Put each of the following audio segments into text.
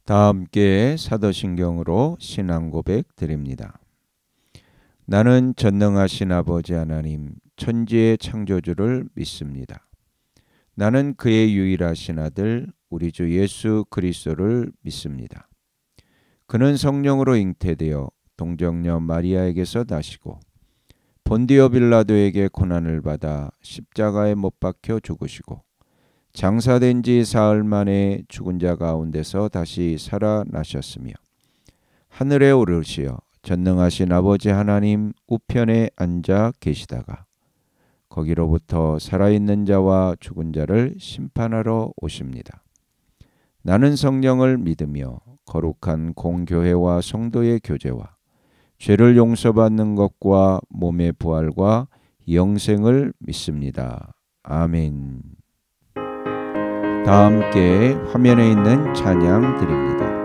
다 함께 사도신경으로 신앙 고백 드립니다. 나는 전능하신 아버지 하나님 천지의 창조주를 믿습니다. 나는 그의 유일하신 아들 우리 주 예수 그리스도를 믿습니다. 그는 성령으로 잉태되어 동정녀 마리아에게서 나시고 본디오 빌라도에게 고난을 받아 십자가에 못 박혀 죽으시고 장사된 지 사흘 만에 죽은 자 가운데서 다시 살아나셨으며 하늘에 오르시어 전능하신 아버지 하나님 우편에 앉아 계시다가 거기로부터 살아있는 자와 죽은 자를 심판하러 오십니다. 나는 성령을 믿으며 거룩한 공교회와 성도의 교제와 죄를 용서받는 것과 몸의 부활과 영생을 믿습니다. 아멘. 다 함께 화면에 있는 찬양 드립니다.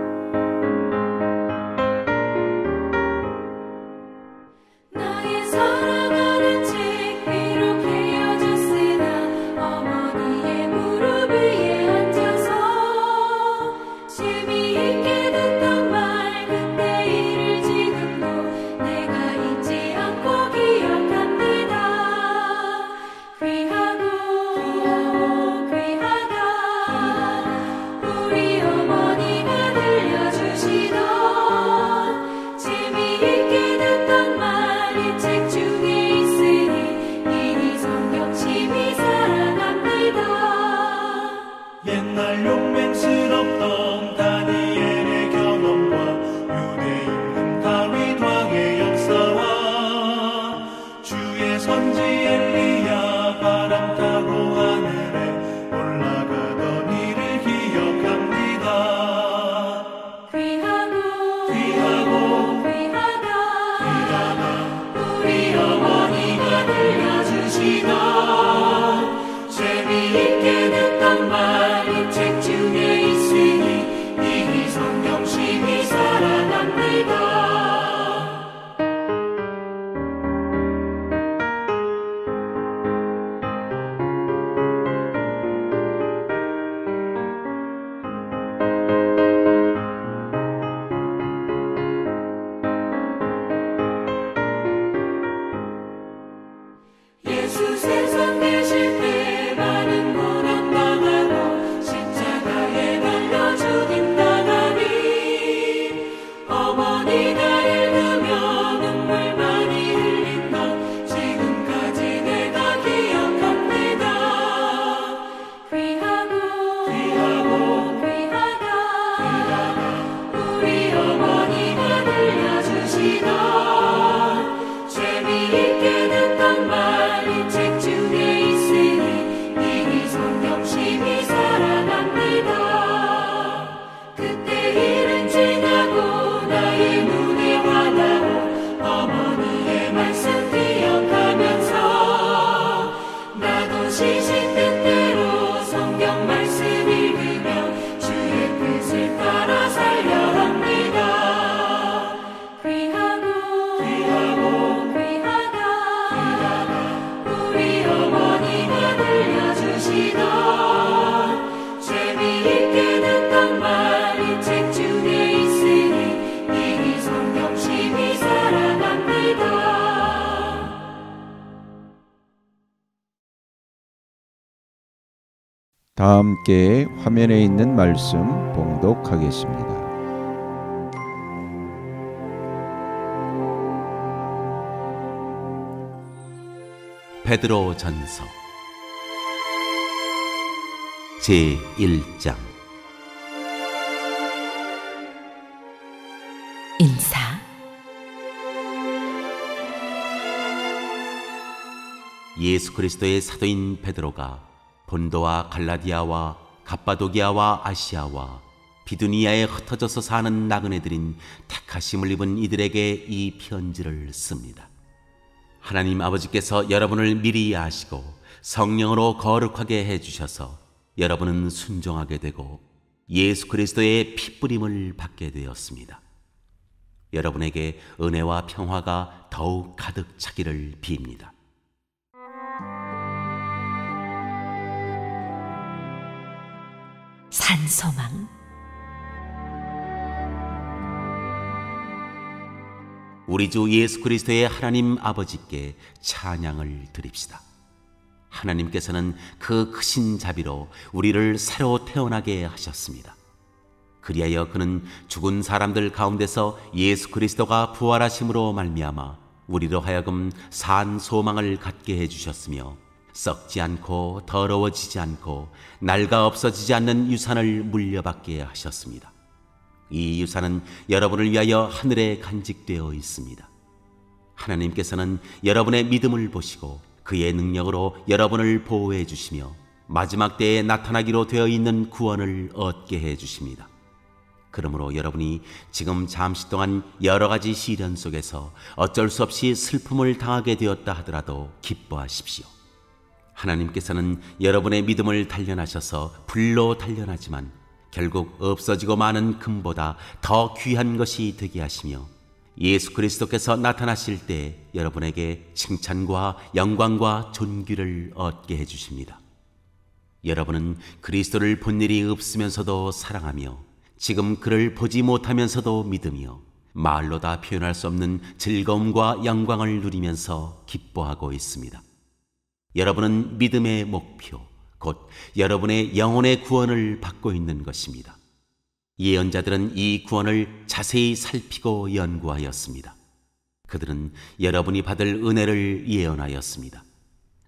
다 함께 화면에 있는 말씀 봉독하겠습니다. 베드로 전서 제1장. 인사. 예수 그리스도의 사도인 베드로가 본도와 갈라디아와 갑바도기아와 아시아와 비두니아에 흩어져서 사는 나그네들인 택하심을 입은 이들에게 이 편지를 씁니다. 하나님 아버지께서 여러분을 미리 아시고 성령으로 거룩하게 해주셔서 여러분은 순종하게 되고 예수 그리스도의 피뿌림을 받게 되었습니다. 여러분에게 은혜와 평화가 더욱 가득 차기를 빕니다. 산소망. 우리 주 예수 그리스도의 하나님 아버지께 찬양을 드립시다. 하나님께서는 그 크신 자비로 우리를 새로 태어나게 하셨습니다. 그리하여 그는 죽은 사람들 가운데서 예수 그리스도가 부활하심으로 말미암아 우리로 하여금 산 소망을 갖게 해주셨으며 썩지 않고 더러워지지 않고 낡아 없어지지 않는 유산을 물려받게 하셨습니다. 이 유산은 여러분을 위하여 하늘에 간직되어 있습니다. 하나님께서는 여러분의 믿음을 보시고 그의 능력으로 여러분을 보호해 주시며 마지막 때에 나타나기로 되어 있는 구원을 얻게 해 주십니다. 그러므로 여러분이 지금 잠시 동안 여러 가지 시련 속에서 어쩔 수 없이 슬픔을 당하게 되었다 하더라도 기뻐하십시오. 하나님께서는 여러분의 믿음을 단련하셔서 불로 단련하지만 결국 없어지고 마는 금보다 더 귀한 것이 되게 하시며 예수 그리스도께서 나타나실 때 여러분에게 칭찬과 영광과 존귀를 얻게 해주십니다. 여러분은 그리스도를 본 일이 없으면서도 사랑하며 지금 그를 보지 못하면서도 믿으며 말로 다 표현할 수 없는 즐거움과 영광을 누리면서 기뻐하고 있습니다. 여러분은 믿음의 목표, 곧 여러분의 영혼의 구원을 받고 있는 것입니다. 예언자들은 이 구원을 자세히 살피고 연구하였습니다. 그들은 여러분이 받을 은혜를 예언하였습니다.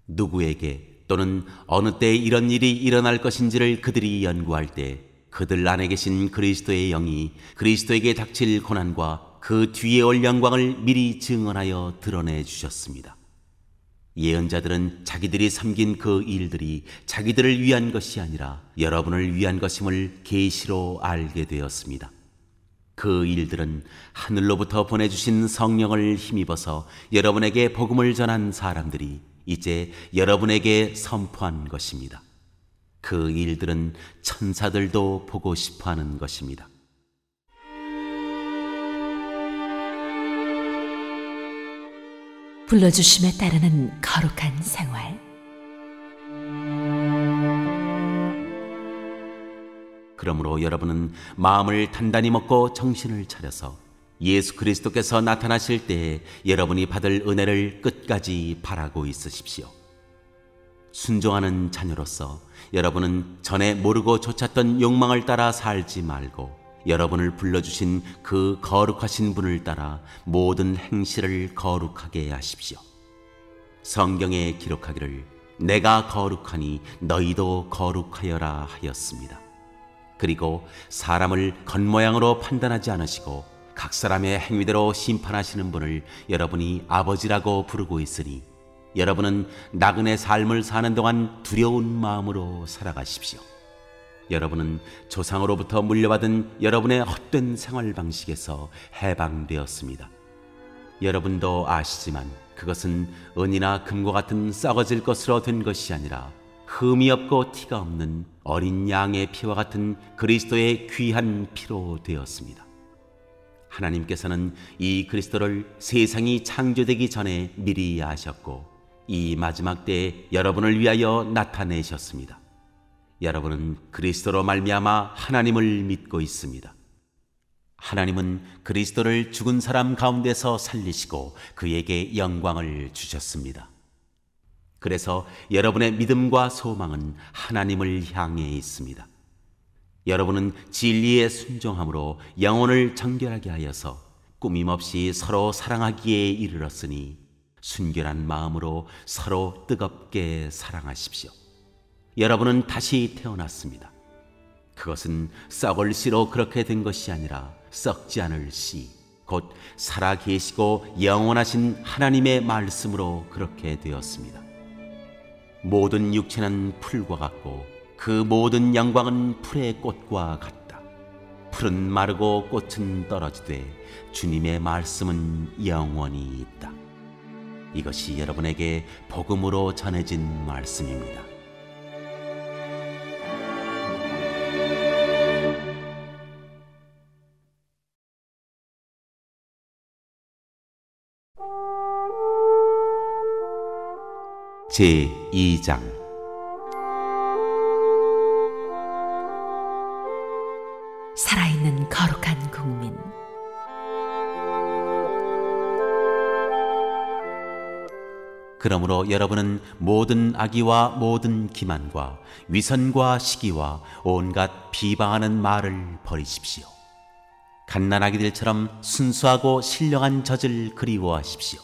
누구에게 또는 어느 때 이런 일이 일어날 것인지를 그들이 연구할 때 그들 안에 계신 그리스도의 영이 그리스도에게 닥칠 고난과 그 뒤에 올 영광을 미리 증언하여 드러내 주셨습니다. 예언자들은 자기들이 섬긴 그 일들이 자기들을 위한 것이 아니라 여러분을 위한 것임을 계시로 알게 되었습니다. 그 일들은 하늘로부터 보내주신 성령을 힘입어서 여러분에게 복음을 전한 사람들이 이제 여러분에게 선포한 것입니다. 그 일들은 천사들도 보고 싶어하는 것입니다. 불러주심에 따르는 거룩한 생활. 그러므로 여러분은 마음을 단단히 먹고 정신을 차려서 예수 그리스도께서 나타나실 때에 여러분이 받을 은혜를 끝까지 바라고 있으십시오. 순종하는 자녀로서 여러분은 전에 모르고 쫓았던 욕망을 따라 살지 말고 여러분을 불러주신 그 거룩하신 분을 따라 모든 행실을 거룩하게 하십시오. 성경에 기록하기를 내가 거룩하니 너희도 거룩하여라 하였습니다. 그리고 사람을 겉모양으로 판단하지 않으시고 각 사람의 행위대로 심판하시는 분을 여러분이 아버지라고 부르고 있으니 여러분은 나그네 삶을 사는 동안 두려운 마음으로 살아가십시오. 여러분은 조상으로부터 물려받은 여러분의 헛된 생활 방식에서 해방되었습니다. 여러분도 아시지만 그것은 은이나 금과 같은 썩어질 것으로 된 것이 아니라 흠이 없고 티가 없는 어린 양의 피와 같은 그리스도의 귀한 피로 되었습니다. 하나님께서는 이 그리스도를 세상이 창조되기 전에 미리 아셨고 이 마지막 때에 여러분을 위하여 나타내셨습니다. 여러분은 그리스도로 말미암아 하나님을 믿고 있습니다. 하나님은 그리스도를 죽은 사람 가운데서 살리시고 그에게 영광을 주셨습니다. 그래서 여러분의 믿음과 소망은 하나님을 향해 있습니다. 여러분은 진리에 순종함으로 영혼을 정결하게 하여서 꾸밈없이 서로 사랑하기에 이르렀으니 순결한 마음으로 서로 뜨겁게 사랑하십시오. 여러분은 다시 태어났습니다. 그것은 썩을 씨로 그렇게 된 것이 아니라 썩지 않을 씨, 곧 살아 계시고 영원하신 하나님의 말씀으로 그렇게 되었습니다. 모든 육체는 풀과 같고 그 모든 영광은 풀의 꽃과 같다. 풀은 마르고 꽃은 떨어지되 주님의 말씀은 영원히 있다. 이것이 여러분에게 복음으로 전해진 말씀입니다. 제2장 살아있는 거룩한 국민. 그러므로 여러분은 모든 악의와 모든 기만과 위선과 시기와 온갖 비방하는 말을 버리십시오. 갓난아기들처럼 순수하고 신령한 젖을 그리워하십시오.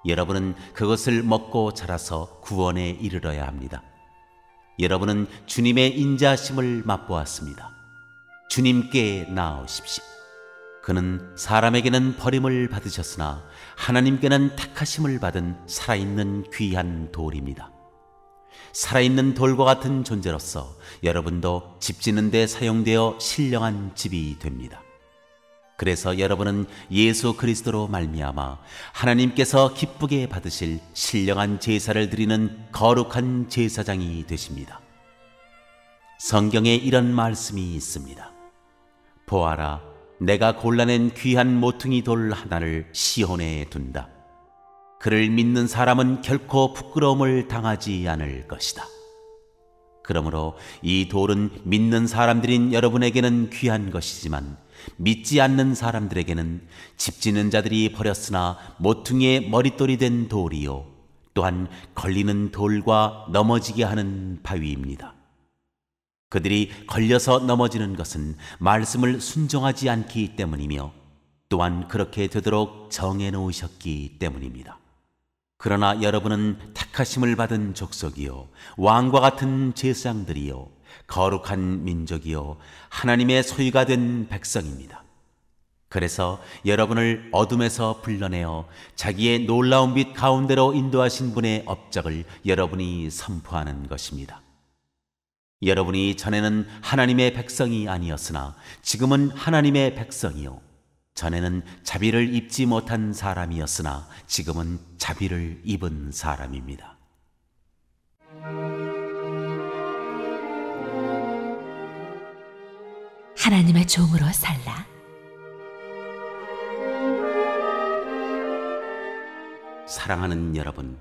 여러분은 그것을 먹고 자라서 구원에 이르러야 합니다. 여러분은 주님의 인자하심을 맛보았습니다. 주님께 나아오십시오. 그는 사람에게는 버림을 받으셨으나 하나님께는 택하심을 받은 살아있는 귀한 돌입니다. 살아있는 돌과 같은 존재로서 여러분도 집 짓는 데 사용되어 신령한 집이 됩니다. 그래서 여러분은 예수 그리스도로 말미암아 하나님께서 기쁘게 받으실 신령한 제사를 드리는 거룩한 제사장이 되십니다. 성경에 이런 말씀이 있습니다. 보아라, 내가 골라낸 귀한 모퉁이 돌 하나를 시온에 둔다. 그를 믿는 사람은 결코 부끄러움을 당하지 않을 것이다. 그러므로 이 돌은 믿는 사람들인 여러분에게는 귀한 것이지만 믿지 않는 사람들에게는 집 짓는 자들이 버렸으나 모퉁이의 머릿돌이 된 돌이요, 또한 걸리는 돌과 넘어지게 하는 바위입니다. 그들이 걸려서 넘어지는 것은 말씀을 순종하지 않기 때문이며 또한 그렇게 되도록 정해 놓으셨기 때문입니다. 그러나 여러분은 택하심을 받은 족속이요, 왕과 같은 제사장들이요, 거룩한 민족이요, 하나님의 소유가 된 백성입니다. 그래서 여러분을 어둠에서 불러내어 자기의 놀라운 빛 가운데로 인도하신 분의 업적을 여러분이 선포하는 것입니다. 여러분이 전에는 하나님의 백성이 아니었으나 지금은 하나님의 백성이요, 전에는 자비를 입지 못한 사람이었으나 지금은 자비를 입은 사람입니다. 하나님의 종으로 살라. 사랑하는 여러분,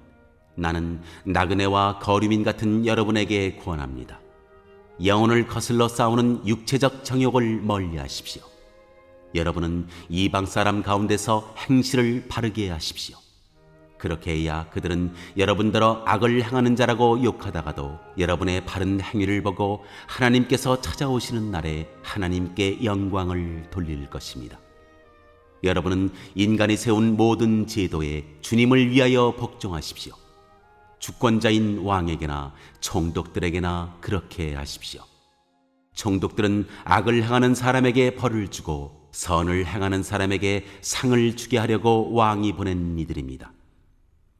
나는 나그네와 거류민 같은 여러분에게 권합니다. 영혼을 거슬러 싸우는 육체적 정욕을 멀리하십시오. 여러분은 이방 사람 가운데서 행실을 바르게 하십시오. 그렇게 해야 그들은 여러분더러 악을 행하는 자라고 욕하다가도 여러분의 바른 행위를 보고 하나님께서 찾아오시는 날에 하나님께 영광을 돌릴 것입니다. 여러분은 인간이 세운 모든 제도에 주님을 위하여 복종하십시오. 주권자인 왕에게나 총독들에게나 그렇게 하십시오. 총독들은 악을 행하는 사람에게 벌을 주고 선을 행하는 사람에게 상을 주게 하려고 왕이 보낸 이들입니다.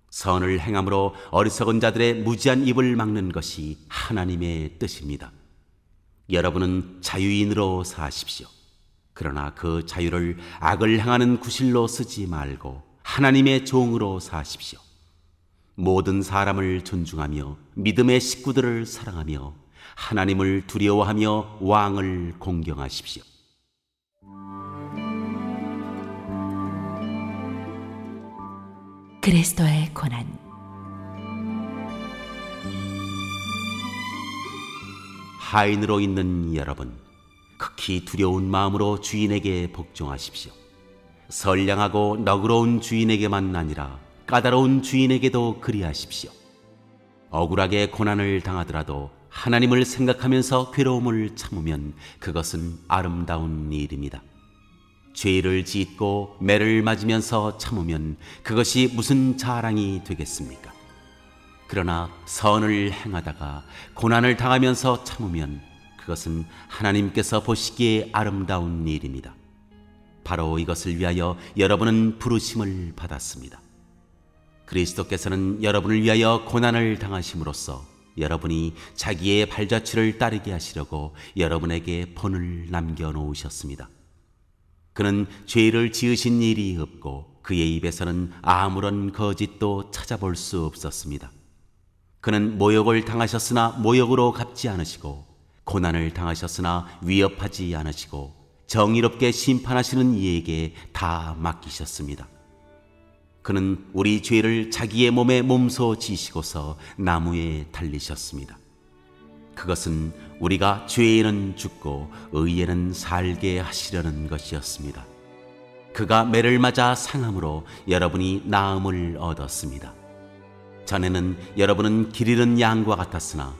선을 행함으로 어리석은 자들의 무지한 입을 막는 것이 하나님의 뜻입니다. 여러분은 자유인으로 사십시오. 그러나 그 자유를 악을 행하는 구실로 쓰지 말고 하나님의 종으로 사십시오. 모든 사람을 존중하며 믿음의 식구들을 사랑하며 하나님을 두려워하며 왕을 공경하십시오. 그리스도의 고난. 하인으로 있는 여러분, 극히 두려운 마음으로 주인에게 복종하십시오. 선량하고 너그러운 주인에게만 아니라 까다로운 주인에게도 그리하십시오. 억울하게 고난을 당하더라도 하나님을 생각하면서 괴로움을 참으면 그것은 아름다운 일입니다. 죄를 짓고 매를 맞으면서 참으면 그것이 무슨 자랑이 되겠습니까? 그러나 선을 행하다가 고난을 당하면서 참으면 그것은 하나님께서 보시기에 아름다운 일입니다. 바로 이것을 위하여 여러분은 부르심을 받았습니다. 그리스도께서는 여러분을 위하여 고난을 당하심으로써 여러분이 자기의 발자취를 따르게 하시려고 여러분에게 본을 남겨놓으셨습니다. 그는 죄를 지으신 일이 없고 그의 입에서는 아무런 거짓도 찾아볼 수 없었습니다. 그는 모욕을 당하셨으나 모욕으로 갚지 않으시고 고난을 당하셨으나 위협하지 않으시고 정의롭게 심판하시는 이에게 다 맡기셨습니다. 그는 우리 죄를 자기의 몸에 몸소 지시고서 나무에 달리셨습니다. 그것은 우리가 죄에는 죽고 의에는 살게 하시려는 것이었습니다. 그가 매를 맞아 상함으로 여러분이 나음을 얻었습니다. 전에는 여러분은 길 잃은 양과 같았으나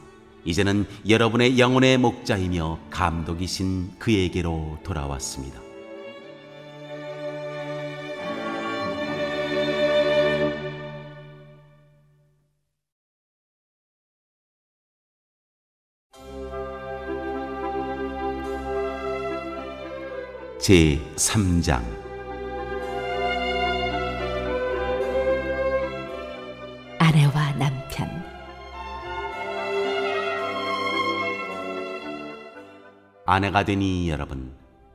이제는 여러분의 영혼의 목자이며 감독이신 그에게로 돌아왔습니다. 제 3장. 아내와 남편. 아내가 되니 여러분,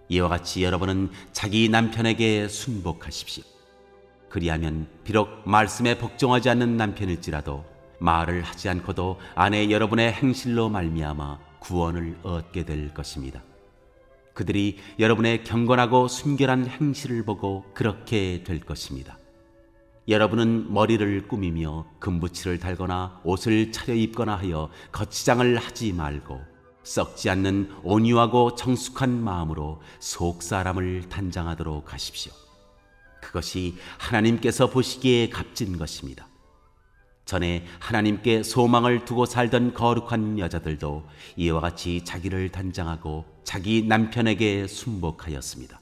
이와 같이 여러분은 자기 남편에게 순복하십시오. 그리하면 비록 말씀에 복종하지 않는 남편일지라도 말을 하지 않고도 아내 여러분의 행실로 말미암아 구원을 얻게 될 것입니다. 그들이 여러분의 경건하고 순결한 행실을 보고 그렇게 될 것입니다. 여러분은 머리를 꾸미며 금붙이를 달거나 옷을 차려입거나 하여 거치장을 하지 말고 썩지 않는 온유하고 정숙한 마음으로 속 사람을 단장하도록 하십시오. 그것이 하나님께서 보시기에 값진 것입니다. 전에 하나님께 소망을 두고 살던 거룩한 여자들도 이와 같이 자기를 단장하고 자기 남편에게 순복하였습니다.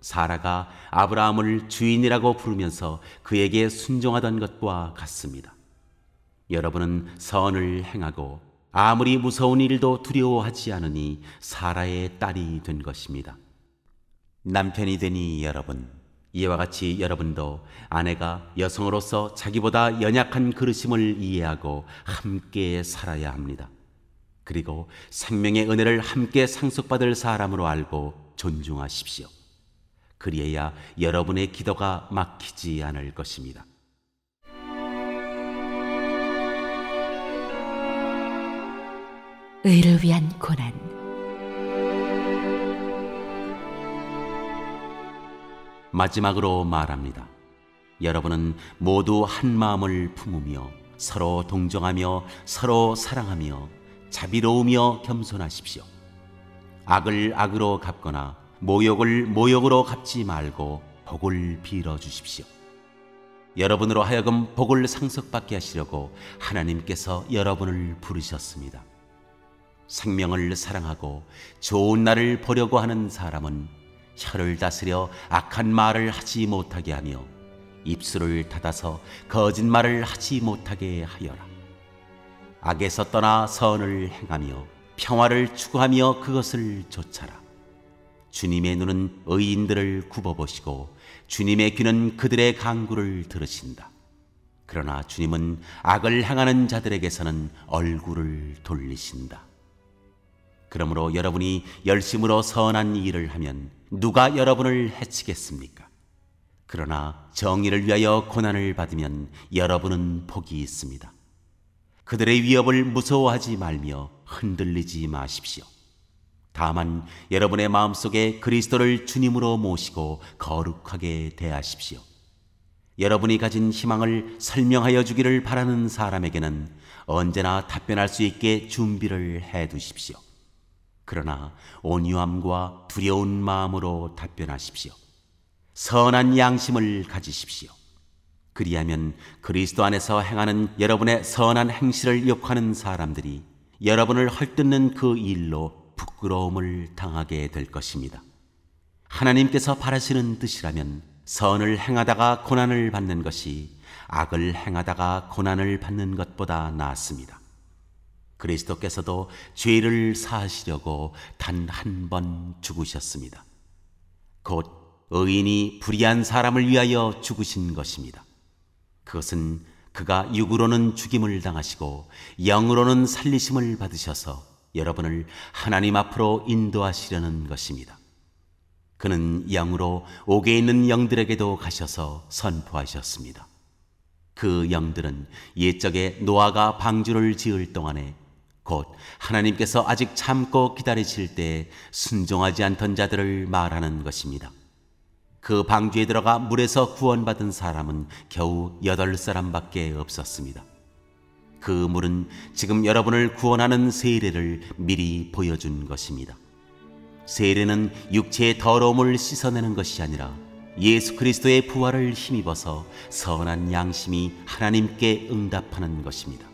사라가 아브라함을 주인이라고 부르면서 그에게 순종하던 것과 같습니다. 여러분은 선을 행하고 아무리 무서운 일도 두려워하지 않으니 사라의 딸이 된 것입니다. 남편이 되니 여러분, 이와 같이 여러분도 아내가 여성으로서 자기보다 연약한 그릇임을 이해하고 함께 살아야 합니다. 그리고 생명의 은혜를 함께 상속받을 사람으로 알고 존중하십시오. 그리해야 여러분의 기도가 막히지 않을 것입니다. 의를 위한 고난. 마지막으로 말합니다. 여러분은 모두 한 마음을 품으며 서로 동정하며 서로 사랑하며 자비로우며 겸손하십시오. 악을 악으로 갚거나 모욕을 모욕으로 갚지 말고 복을 빌어 주십시오. 여러분으로 하여금 복을 상속받게 하시려고 하나님께서 여러분을 부르셨습니다. 생명을 사랑하고 좋은 날을 보려고 하는 사람은 혀를 다스려 악한 말을 하지 못하게 하며 입술을 닫아서 거짓말을 하지 못하게 하여라. 악에서 떠나 선을 행하며 평화를 추구하며 그것을 좇아라. 주님의 눈은 의인들을 굽어보시고 주님의 귀는 그들의 간구를 들으신다. 그러나 주님은 악을 행하는 자들에게서는 얼굴을 돌리신다. 그러므로 여러분이 열심으로 선한 일을 하면 누가 여러분을 해치겠습니까? 그러나 정의를 위하여 고난을 받으면 여러분은 복이 있습니다. 그들의 위협을 무서워하지 말며 흔들리지 마십시오. 다만 여러분의 마음속에 그리스도를 주님으로 모시고 거룩하게 대하십시오. 여러분이 가진 희망을 설명하여 주기를 바라는 사람에게는 언제나 답변할 수 있게 준비를 해두십시오. 그러나 온유함과 두려운 마음으로 답변하십시오. 선한 양심을 가지십시오. 그리하면 그리스도 안에서 행하는 여러분의 선한 행실을 욕하는 사람들이 여러분을 헐뜯는 그 일로 부끄러움을 당하게 될 것입니다. 하나님께서 바라시는 뜻이라면 선을 행하다가 고난을 받는 것이 악을 행하다가 고난을 받는 것보다 나았습니다. 그리스도께서도 죄를 사하시려고 단 한 번 죽으셨습니다. 곧 의인이 불의한 사람을 위하여 죽으신 것입니다. 그것은 그가 육으로는 죽임을 당하시고 영으로는 살리심을 받으셔서 여러분을 하나님 앞으로 인도하시려는 것입니다. 그는 영으로 옥에 있는 영들에게도 가셔서 선포하셨습니다. 그 영들은 옛적에 노아가 방주를 지을 동안에 곧 하나님께서 아직 참고 기다리실 때 순종하지 않던 자들을 말하는 것입니다. 그 방주에 들어가 물에서 구원받은 사람은 겨우 8사람밖에 없었습니다. 그 물은 지금 여러분을 구원하는 세례를 미리 보여준 것입니다. 세례는 육체의 더러움을 씻어내는 것이 아니라 예수 그리스도의 부활을 힘입어서 선한 양심이 하나님께 응답하는 것입니다.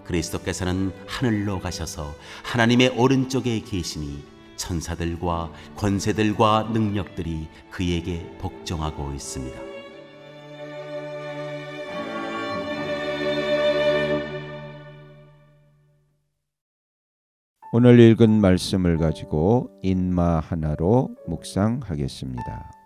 그리스도께서는 하늘로 가셔서 하나님의 오른쪽에 계시니 천사들과 권세들과 능력들이 그에게 복종하고 있습니다. 오늘 읽은 말씀을 가지고 인마 하나로 묵상하겠습니다.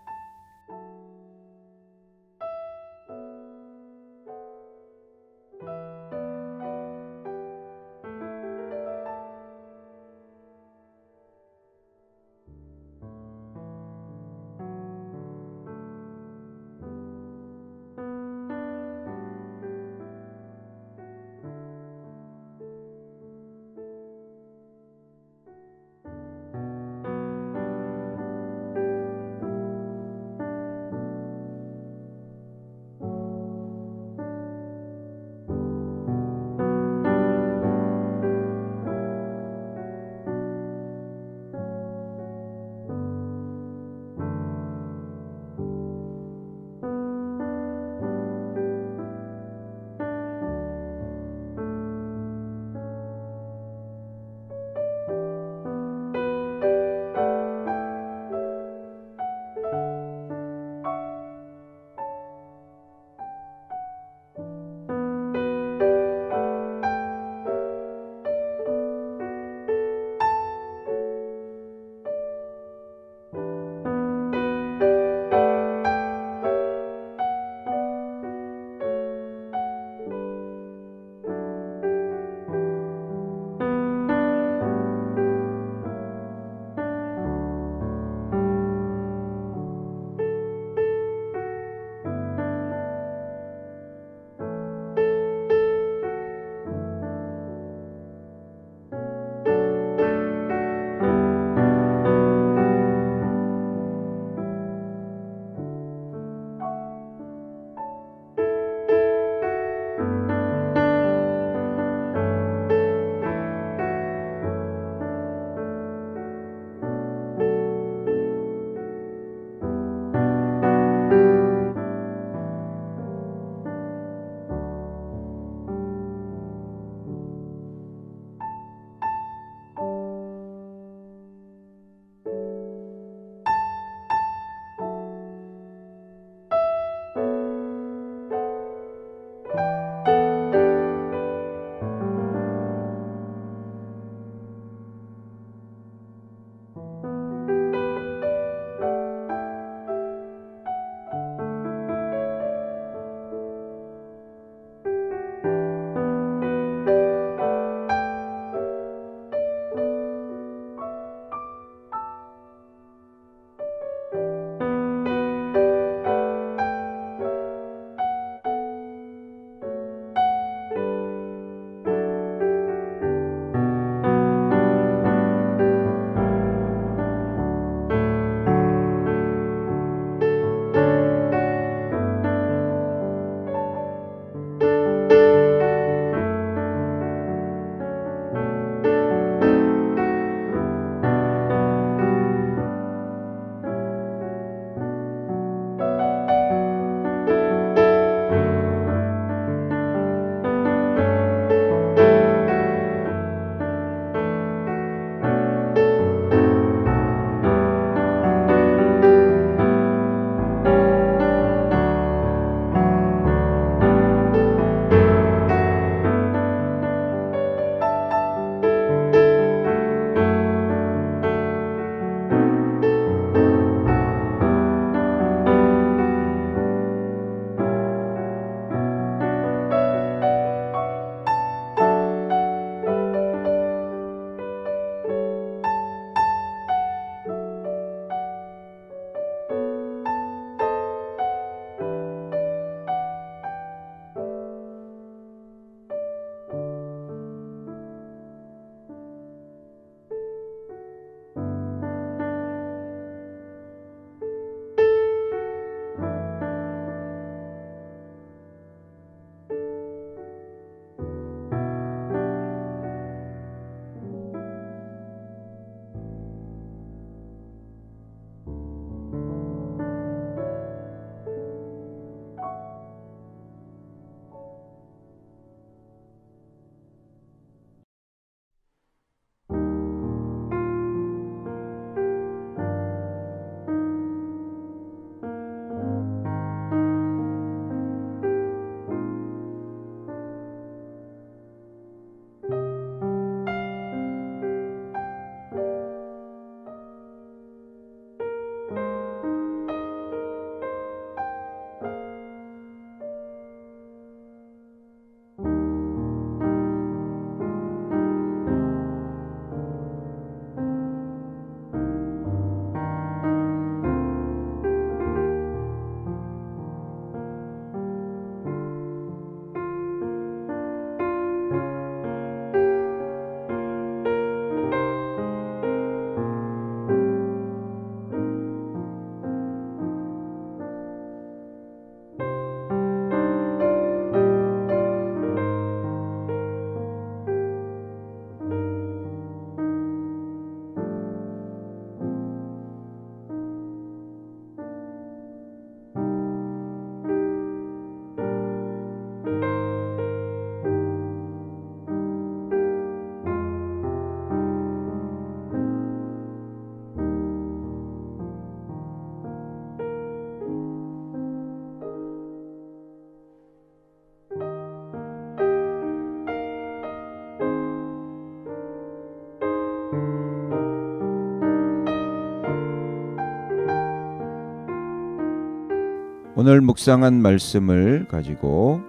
오늘 묵상한 말씀을 가지고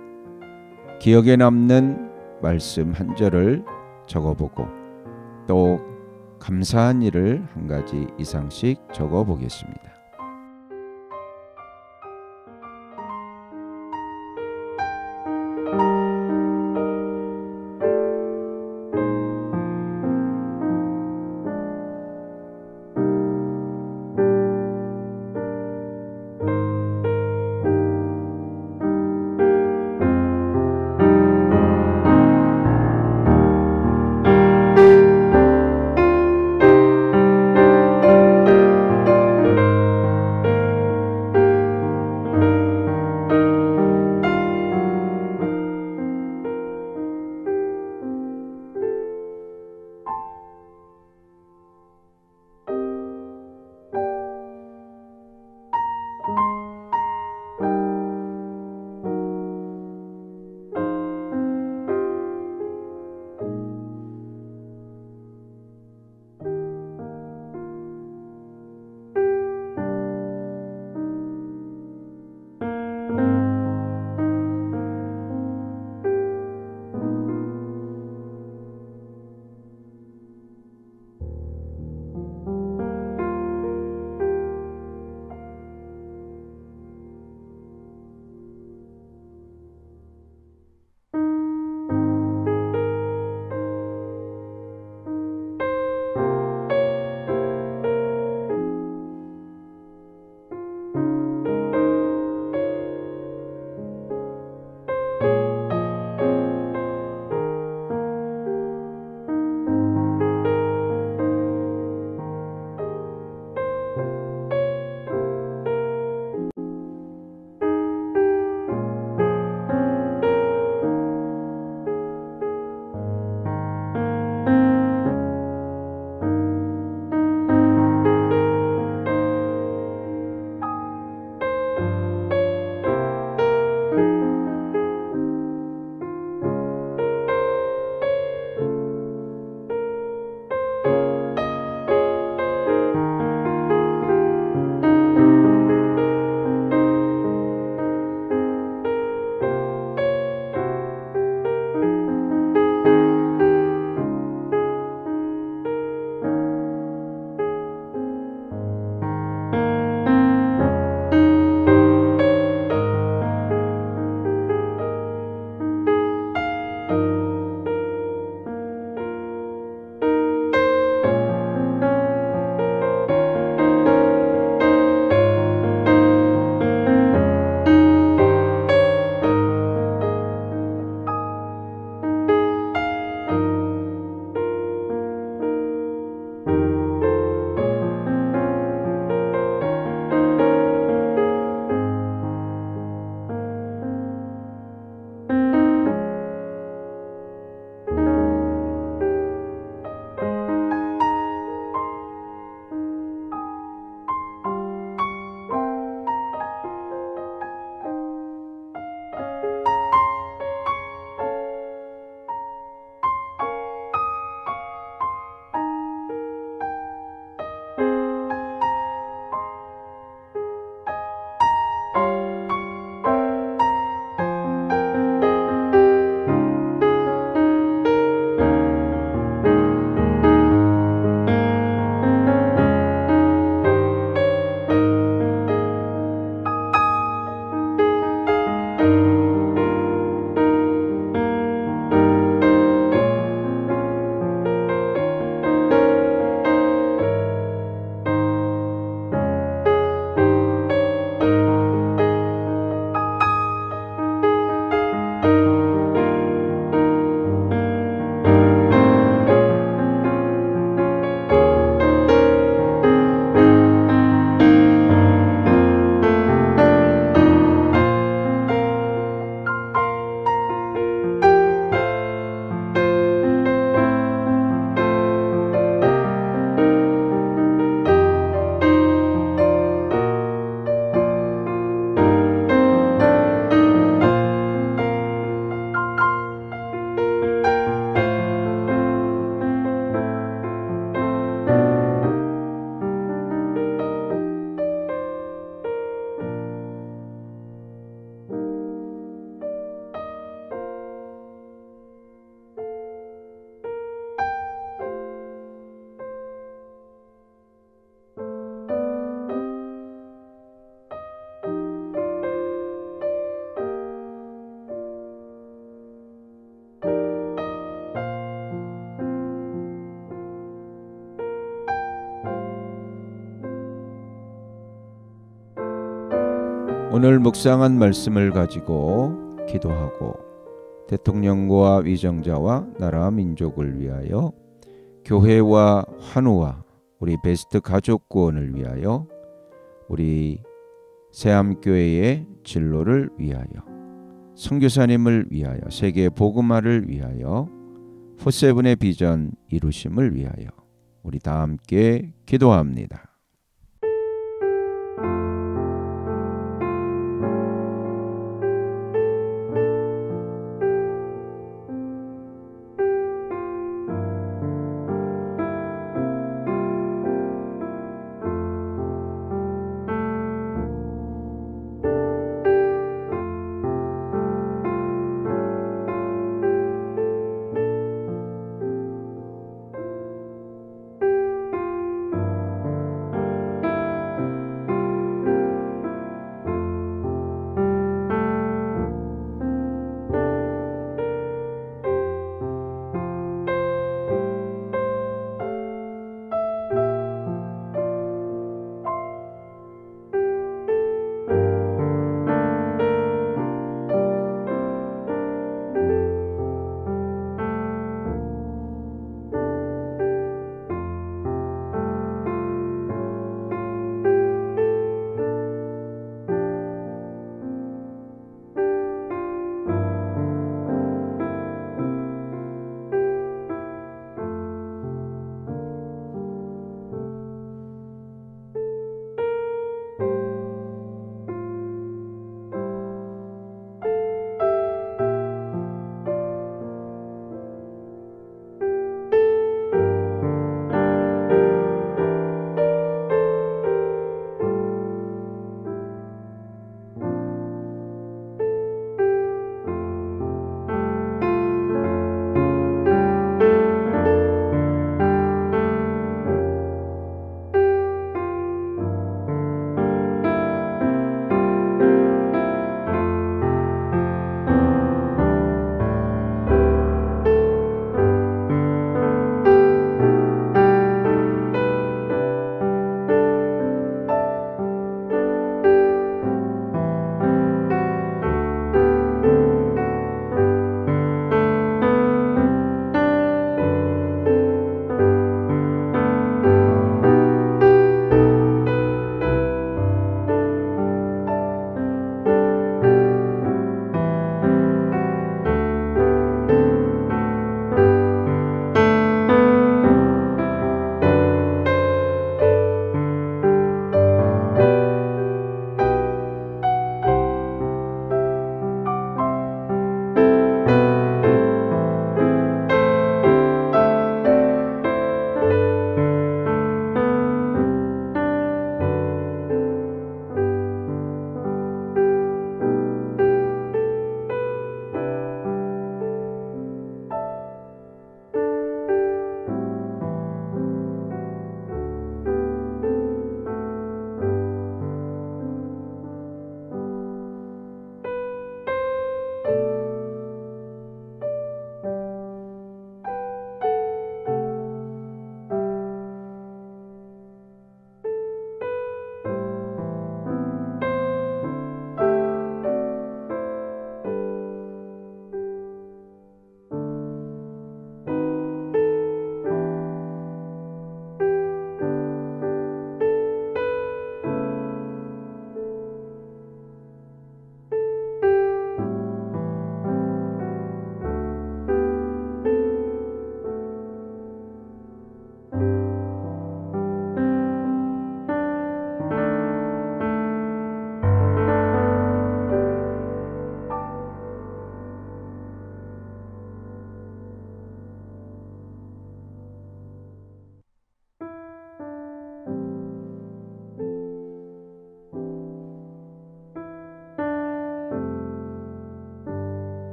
기억에 남는 말씀 한 절을 적어보고 또 감사한 일을 한 가지 이상씩 적어보겠습니다. 오늘 묵상한 말씀을 가지고 기도하고 대통령과 위정자와 나라 민족을 위하여 교회와 환우와 우리 베스트 가족 구원을 위하여 우리 새암교회의 진로를 위하여 선교사님을 위하여 세계 복음화를 위하여 포세븐의 비전 이루심을 위하여 우리 다 함께 기도합니다.